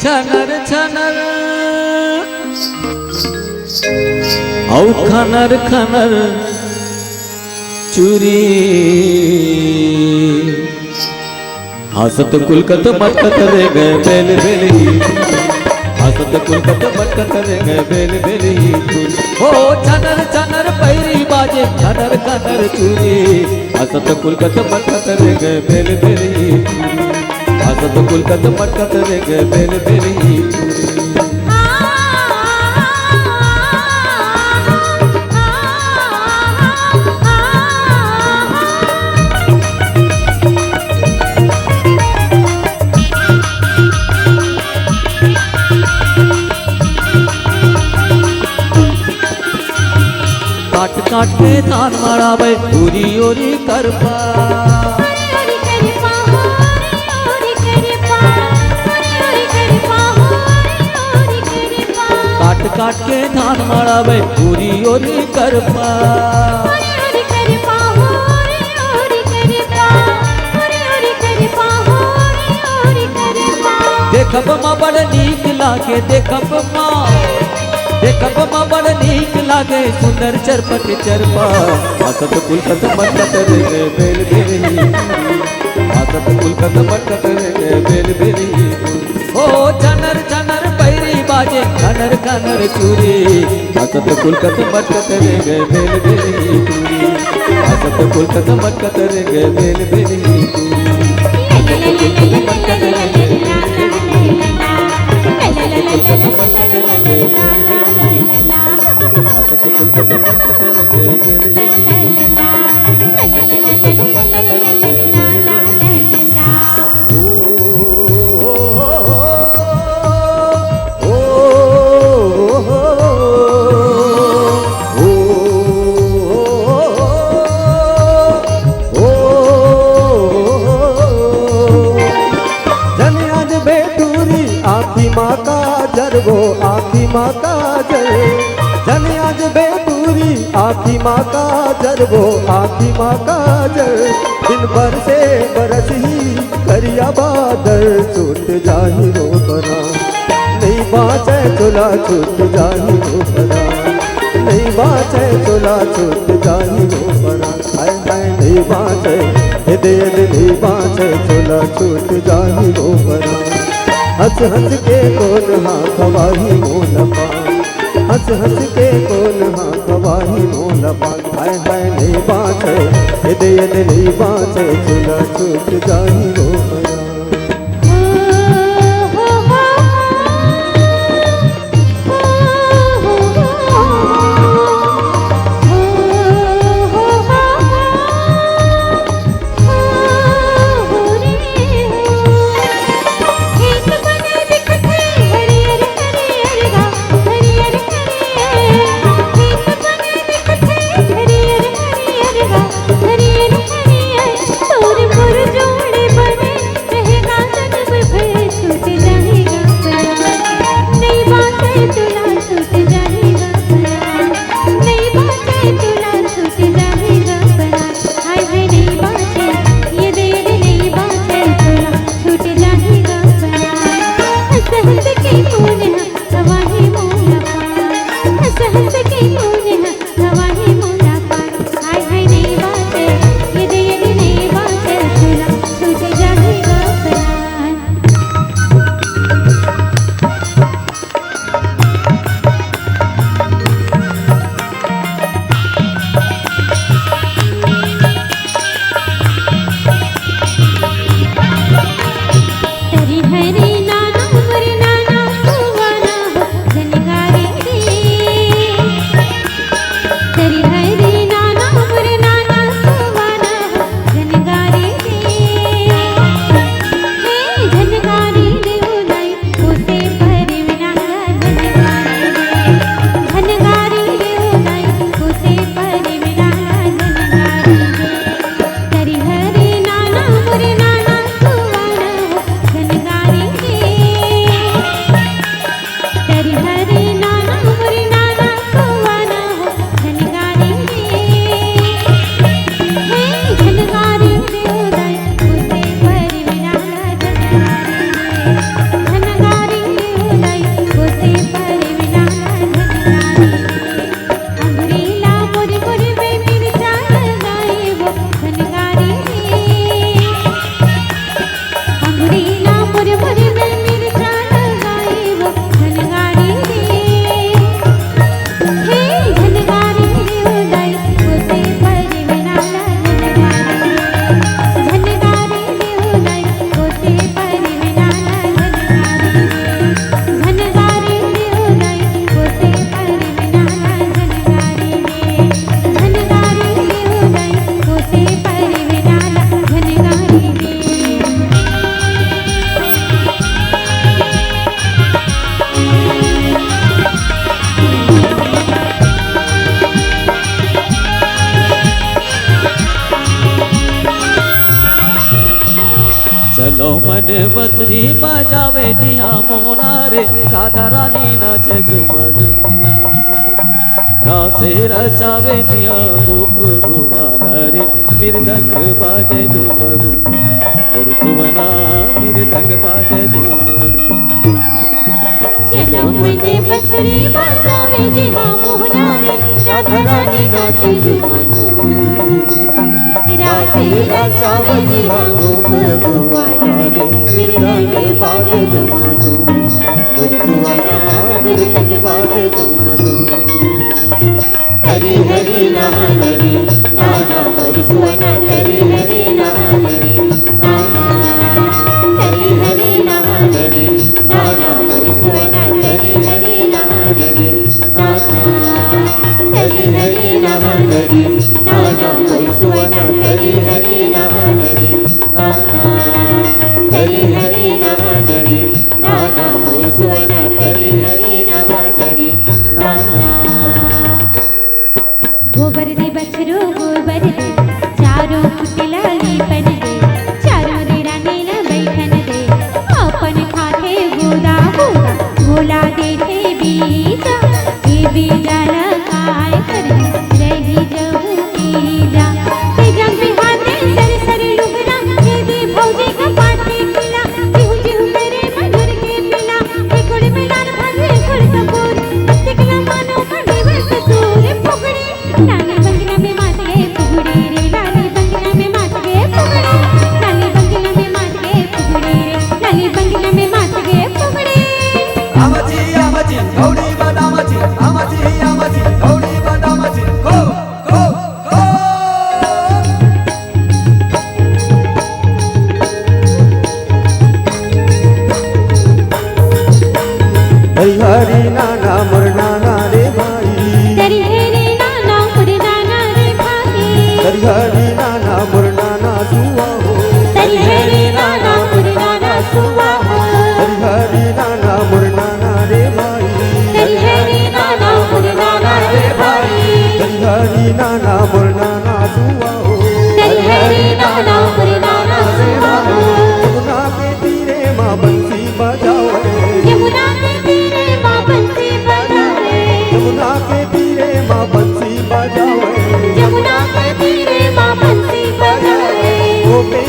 छनर छनर औ खनर खनर चूरी हसत कुलकत मटकत रे गए बेल बेली हसत कुलकत मटकत रे गए बेल बेली हो छनर छनर पैरी बाजे खनर खनर चूरी हसत कुलकत मटकत रे गए बेल बेली हसत कुलकत मटकत रे गए बेल बेली काट काट के धान मड़ावे ओरी ओरी करपा काट काट के धान मड़ावे ओरी ओरी करपा देखब माँ बड़ नीक लागे देखब माँ बड़ नीक लागे सुंदर चरपट चरपा हसत कुलकत मटकत रे गए बेल बेली हसत कुलकत मटकत रे गए बेल बेली ओ छनर छनर पैरी बाजे खनर खनर चूरी हसत कुलकत मटकत रे गए बेल बेली हसत कुलकत मटकत रे गए बेल बेली हसत कुलकत मटकत रे गए आखी माँ का जल आज बेटूरी आखी माँ का जरबो आखी माँ का जल दिन भर से बरस ही करिया बादल छूट जाही रो बना नहीं बाँचे चोला छूट जाही रो बना नहीं बाँचे चोला छूट जाही रो बना हाय हाय नहीं बाँचे दे नहीं बाँचे चोला छूट जाही रो बना हंस हंस के कौन हाँ खवाही मोल पान हंस हंस के कौन हाँ खवाही मोल पान हाय हाय नहीं बाँचे हृदय नहीं बाँचे चुला छूट जाही रो बना जोड़े बने रहे चलो मन बसरी बजावे जिया मोना रे राधा रानी नाचे झूमर रासे रचावे जिया गोप गुमाना रे मृदंग बाजे झूमरू और सुवना मृदंग बाजे झूमरू चलो मन बसरी बजावे जिया मोना रे राधा रानी नाचे झूमर रासे रचावे जिया गोप गुमाना रे मृदंग बाजे झूमरू और सुवना मृदंग बाजे झूमरू हरि हरि नाम रे नाना हरि सुवना हरि हरि नाम रे नाना हरि हरि नाम रे नाना हरि सुवना हरि हरि नाम रे नाना हरि हरि नाम रे नाना हरि सुवना हरि हरि नाम रे नाना हरि हरि नाम रे नाना हरि सुवना हरि हरि नाम रे नाना गोबर रे बछरू गोबर रे चारों कुटिला लीपन दे चारों रे रानी न बैठन दे अपन खाते गोदा गोदा गोला देखे बीजा ये बीजा लगाए कर रही जहू कीजा ते जंग बिहाते सर सर लुगरा ये दे भौजी का पाटे किला जिहु जिहु मेरे मधुर के पिला एक गुड़ में लाल भागे गुड़ कपूर तिकला मानो खड़े बस सूर फुगड़ी लाली बंगला में मात गए फुगड़ी रे लाली बंगला में मात गए फुगड़ी लाली बंगला में मात गए फुगड़ी रे लाली बंगला में मात गए फुगड़ी आमाची आमाची गौड़ी बदामाची आमाची आमाची गौड़ी बदामाची गो गो गो हरि हरि नाना मुरनाना रे भाई तेरी हेरी नाना मुरी नाना रे भाई हरि हरि नाना मुरनाना सुआ हो तेरी हेरी नाना मुरी नाना सुवा हो हरि हरि नाना मुरनाना रे भाई तेरी हेरी नाना मुरी नाना रे भाई हरि हरि नाना मुरनाना सुआ हो तेरी हेरी नाना मुरी नाना सुवा हो यमुना के तीरे माँ बंसी बजावे यमुना के तीरे माँ बंसी बजावे यमुना के तीरे माँ बंसी बजावे यमुना के तीरे माँ बंसी बजावे गोपे